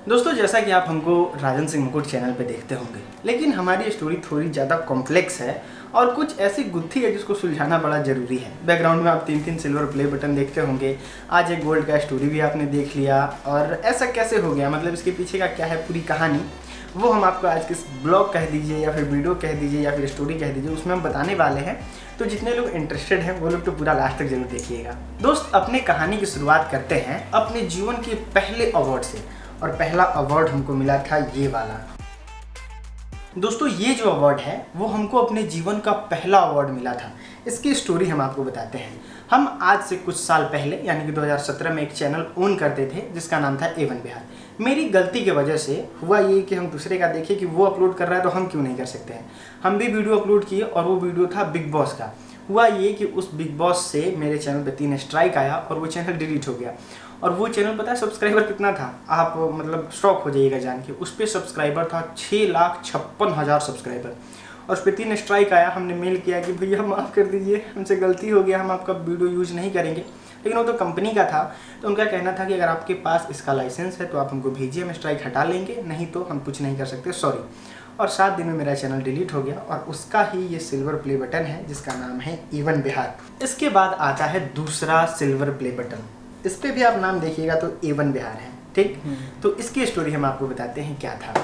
दोस्तों, जैसा कि आप हमको राजन सिंह मुकुट चैनल पे देखते होंगे, लेकिन हमारी स्टोरी थोड़ी ज़्यादा कॉम्प्लेक्स है और कुछ ऐसी गुत्थी है जिसको सुलझाना बड़ा ज़रूरी है। बैकग्राउंड में आप 3-3 सिल्वर प्ले बटन देखते होंगे। आज एक गोल्ड का स्टोरी भी आपने देख लिया और ऐसा कैसे हो गया, मतलब इसके पीछे का क्या है पूरी कहानी, वो हम आपको आज के इस ब्लॉग कह दीजिए या फिर वीडियो कह दीजिए या फिर स्टोरी कह दीजिए, उसमें हम बताने वाले हैं। तो जितने लोग इंटरेस्टेड हैं वो लोग तो पूरा लास्ट तक जरूर देखिएगा। दोस्त, अपने कहानी की शुरुआत करते हैं अपने जीवन के पहले अवार्ड से, और पहला अवार्ड हमको मिला था ये वाला। दोस्तों, ये जो अवार्ड है वो हमको अपने जीवन का पहला अवार्ड मिला था। इसकी स्टोरी हम आपको बताते हैं। हम आज से कुछ साल पहले यानी कि 2017 में एक चैनल ओन करते थे जिसका नाम था A1 बिहार। मेरी गलती की वजह से हुआ ये कि हम दूसरे का देखे कि वो अपलोड कर रहा है तो हम क्यों नहीं कर सकते हैं। हम भी वीडियो अपलोड किए और वो वीडियो था बिग बॉस का। हुआ ये कि उस बिग बॉस से मेरे चैनल पे 3 स्ट्राइक आया और वो चैनल डिलीट हो गया। और वो चैनल पता है सब्सक्राइबर कितना था, आप मतलब शॉक हो जाइएगा जान के। उस पर सब्सक्राइबर था 6,56,000 सब्सक्राइबर और उस पर 3 स्ट्राइक आया। हमने मेल किया कि भैया माफ़ कर दीजिए, हमसे गलती हो गया, हम आपका वीडियो यूज़ नहीं करेंगे। लेकिन वो तो कंपनी का था, तो उनका कहना था कि अगर आपके पास इसका लाइसेंस है तो आप हमको भेजिए, हम स्ट्राइक हटा लेंगे, नहीं तो हम कुछ नहीं कर सकते, सॉरी। और 7 दिन में मेरा चैनल डिलीट हो गया और उसका ही ये सिल्वर प्ले बटन है जिसका नाम है A1 बिहार। इसके बाद आता है दूसरा सिल्वर प्ले बटन, इस पर भी आप नाम देखिएगा तो A1 बिहार है, ठीक। तो इसकी स्टोरी हम आपको बताते हैं क्या था।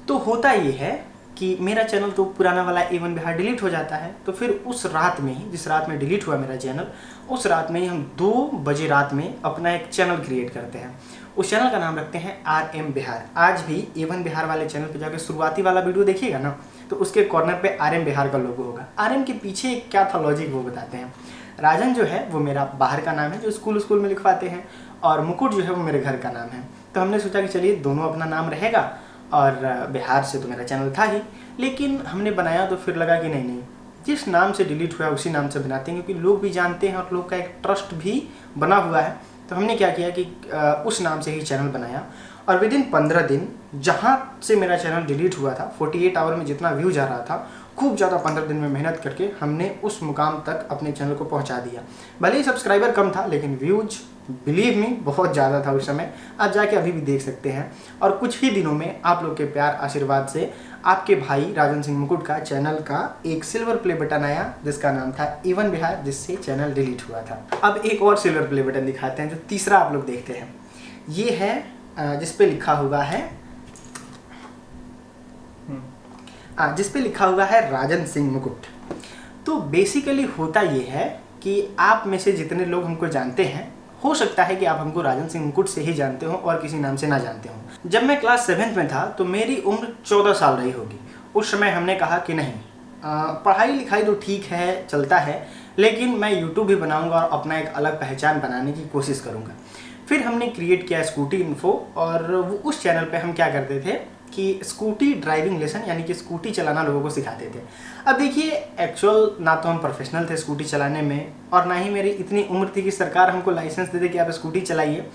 तो होता ये है कि मेरा चैनल तो पुराना वाला A1 बिहार डिलीट हो जाता है। तो फिर उस रात में ही, जिस रात में डिलीट हुआ मेरा चैनल, उस रात में ही हम 2 बजे रात में अपना एक चैनल क्रिएट करते हैं। उस चैनल का नाम रखते हैं RM बिहार। आज भी A1 बिहार वाले चैनल पे जाकर शुरुआती वाला वीडियो देखिएगा ना, तो उसके कॉर्नर पे RM बिहार का लोगो होगा। RM के पीछे क्या था लॉजिक वो बताते हैं। राजन जो है वो मेरा बाहर का नाम है जो स्कूल में लिखवाते हैं, और मुकुट जो है वो मेरे घर का नाम है। तो हमने सोचा कि चलिए दोनों अपना नाम रहेगा, और बिहार से तो मेरा चैनल था ही, लेकिन हमने बनाया तो फिर लगा कि नहीं, जिस नाम से डिलीट हुआ उसी नाम से बनाते हैं, क्योंकि लोग भी जानते हैं और लोग का एक ट्रस्ट भी बना हुआ है। तो हमने क्या किया कि उस नाम से ही चैनल बनाया, और विदिन 15 दिन जहाँ से मेरा चैनल डिलीट हुआ था, 48 आवर में जितना व्यू जा रहा था, खूब ज़्यादा 15 दिन में मेहनत करके हमने उस मुकाम तक अपने चैनल को पहुंचा दिया। भले ही सब्सक्राइबर कम था लेकिन व्यूज बिलीव मी बहुत ज़्यादा था उस समय। आप जाके अभी भी देख सकते हैं। और कुछ ही दिनों में आप लोग के प्यार आशीर्वाद से आपके भाई राजन सिंह मुकुट का चैनल का एक सिल्वर प्ले बटन आया जिसका नाम था A1 बिहार, जिससे चैनल डिलीट हुआ था। अब एक और सिल्वर प्ले बटन दिखाते हैं जो तीसरा आप लोग देखते हैं। ये है जिसपे लिखा हुआ है राजन सिंह मुकुट। तो बेसिकली होता ये है कि आप में से जितने लोग हमको जानते हैं, हो सकता है कि आप हमको राजन सिंह मुकुट से ही जानते हो और किसी नाम से ना जानते हो। जब मैं क्लास 7th में था तो मेरी उम्र 14 साल रही होगी। उस समय हमने कहा कि नहीं, पढ़ाई लिखाई तो ठीक है, चलता है, लेकिन मैं यूट्यूब भी बनाऊंगा और अपना एक अलग पहचान बनाने की कोशिश करूंगा। फिर हमने क्रिएट किया स्कूटी इन्फो, और वो उस चैनल पे हम क्या करते थे कि स्कूटी ड्राइविंग लेसन यानी कि स्कूटी चलाना लोगों को सिखाते थे। अब देखिए, एक्चुअल ना तो हम प्रोफेशनल थे स्कूटी चलाने में, और ना ही मेरी इतनी उम्र थी कि सरकार हमको लाइसेंस दे दे कि आप स्कूटी चलाइए।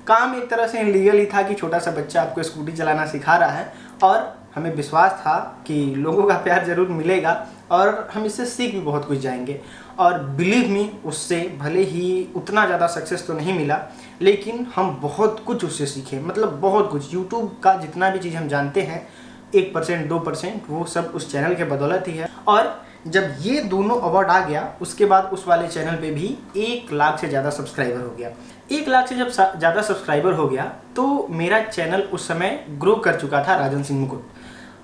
काम एक तरह से इलीगल ही था कि छोटा सा बच्चा आपको स्कूटी चलाना सिखा रहा है, और हमें विश्वास था कि लोगों का प्यार ज़रूर मिलेगा और हम इससे सीख भी बहुत कुछ जाएंगे। और बिलीव मी, उससे भले ही उतना ज़्यादा सक्सेस तो नहीं मिला, लेकिन हम बहुत कुछ उससे सीखे, मतलब बहुत कुछ। यूट्यूब का जितना भी चीज़ हम जानते हैं 1% 2% वो सब उस चैनल के बदौलत ही है। और जब ये दोनों अवार्ड आ गया, उसके बाद उस वाले चैनल पे भी 1 लाख से ज़्यादा सब्सक्राइबर हो गया। 1 लाख से जब ज़्यादा सब्सक्राइबर हो गया तो मेरा चैनल उस समय ग्रो कर चुका था राजन सिंह मुकुट।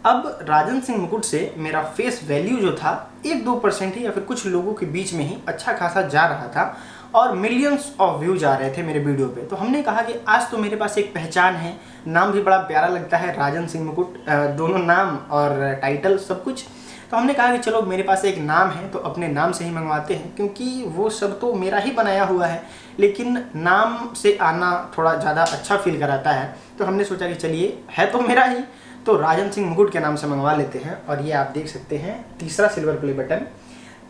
अब राजन सिंह मुकुट से मेरा फेस वैल्यू जो था 1-2% ही या फिर कुछ लोगों के बीच में ही अच्छा खासा जा रहा था, और मिलियंस ऑफ व्यूज आ रहे थे मेरे वीडियो पे। तो हमने कहा कि आज तो मेरे पास एक पहचान है, नाम भी बड़ा प्यारा लगता है राजन सिंह मुकुट, दोनों नाम और टाइटल सब कुछ। तो हमने कहा कि चलो मेरे पास एक नाम है तो अपने नाम से ही मंगवाते हैं, क्योंकि वो सब तो मेरा ही बनाया हुआ है, लेकिन नाम से आना थोड़ा ज़्यादा अच्छा फील कराता है। तो हमने सोचा कि चलिए है तो मेरा ही, तो राजन सिंह मुकुट के नाम से मंगवा लेते हैं। और ये आप देख सकते हैं तीसरा सिल्वर प्ले बटन।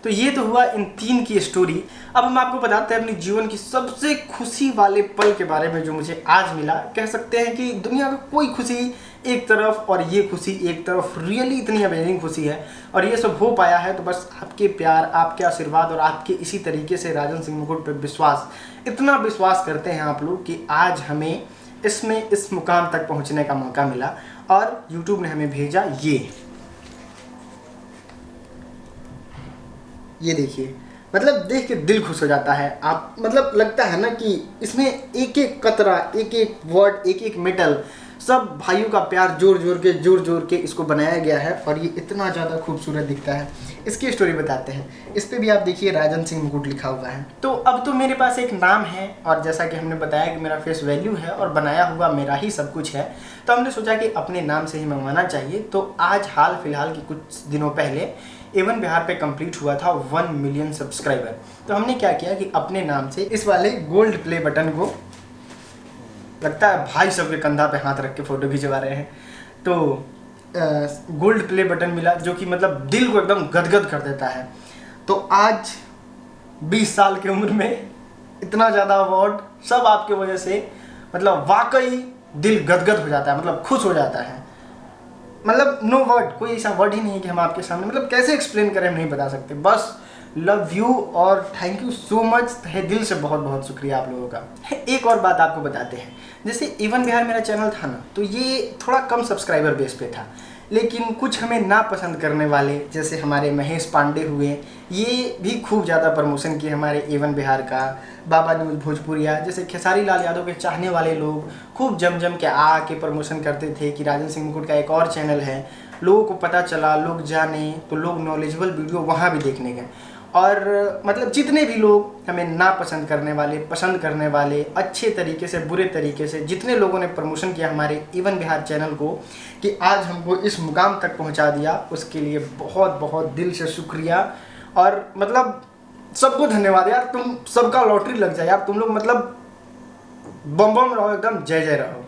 तो ये तो हुआ इन 3 की स्टोरी। अब हम आपको बताते हैं अपने जीवन की सबसे खुशी वाले पल के बारे में जो मुझे आज मिला। कह सकते हैं कि दुनिया का कोई खुशी एक तरफ और ये खुशी एक तरफ, रियली इतनी अमेजिंग खुशी है। और ये सब हो पाया है तो बस आपके प्यार, आपके आशीर्वाद और आपके इसी तरीके से राजन सिंह मुकुट पर विश्वास, इतना विश्वास करते हैं आप लोग कि आज हमें इसमें इस मुकाम तक पहुंचने का मौका मिला और यूट्यूब ने हमें भेजा ये देखिए। मतलब देख के दिल खुश हो जाता है। आप मतलब लगता है ना कि इसमें एक एक कतरा, एक एक वर्ड, एक एक मेटल, सब भाइयों का प्यार जोड़ जोड़ के इसको बनाया गया है और ये इतना ज़्यादा खूबसूरत दिखता है। इसकी स्टोरी बताते हैं। इस पे भी आप देखिए राजन सिंह मुकुट लिखा हुआ है। तो अब तो मेरे पास एक नाम है और जैसा कि हमने बताया कि मेरा फेस वैल्यू है और बनाया हुआ मेरा ही सब कुछ है, तो हमने सोचा कि अपने नाम से ही मंगवाना चाहिए। तो आज हाल फिलहाल की कुछ दिनों पहले एवन बिहार पे कंप्लीट हुआ था 1 मिलियन सब्सक्राइबर। तो हमने क्या किया कि अपने नाम से इस वाले गोल्ड प्ले बटन को, लगता है भाई सबके कंधा पे हाथ रख के फ़ोटो खिंचवा रहे हैं, तो गोल्ड प्ले बटन मिला जो कि मतलब दिल को एकदम गदगद कर देता है। तो आज 20 साल की उम्र में इतना ज़्यादा अवार्ड सब आपके वजह से, मतलब वाकई दिल गदगद हो जाता है, मतलब खुश हो जाता है। मतलब नो वर्ड, कोई ऐसा वर्ड ही नहीं है कि हम आपके सामने मतलब कैसे एक्सप्लेन करें, हम नहीं बता सकते। बस लव यू और थैंक यू सो मच, तहे दिल से बहुत बहुत शुक्रिया आप लोगों का। एक और बात आपको बताते हैं, जैसे एवन बिहार मेरा चैनल था ना, तो ये थोड़ा कम सब्सक्राइबर बेस पे था, लेकिन कुछ हमें ना पसंद करने वाले जैसे हमारे महेश पांडे हुए, ये भी खूब ज़्यादा प्रमोशन किए हमारे एवन बिहार का। बाबा न्यूज़ भोजपुरिया जैसे खेसारी लाल यादव के चाहने वाले लोग खूब जम के आके प्रमोशन करते थे कि राजन सिंह मुकुट का एक और चैनल है। लोगों को पता चला, लोग जाने, तो लोग नॉलेजेबल वीडियो वहाँ भी देखने गए। और मतलब जितने भी लोग हमें ना पसंद करने वाले, पसंद करने वाले, अच्छे तरीके से बुरे तरीके से जितने लोगों ने प्रमोशन किया हमारे एवन बिहार चैनल को कि आज हमको इस मुकाम तक पहुंचा दिया, उसके लिए बहुत बहुत दिल से शुक्रिया। और मतलब सबको धन्यवाद यार, तुम सबका लॉटरी लग जाए यार, तुम लोग मतलब बम बम रहो, एकदम जय जय रहो।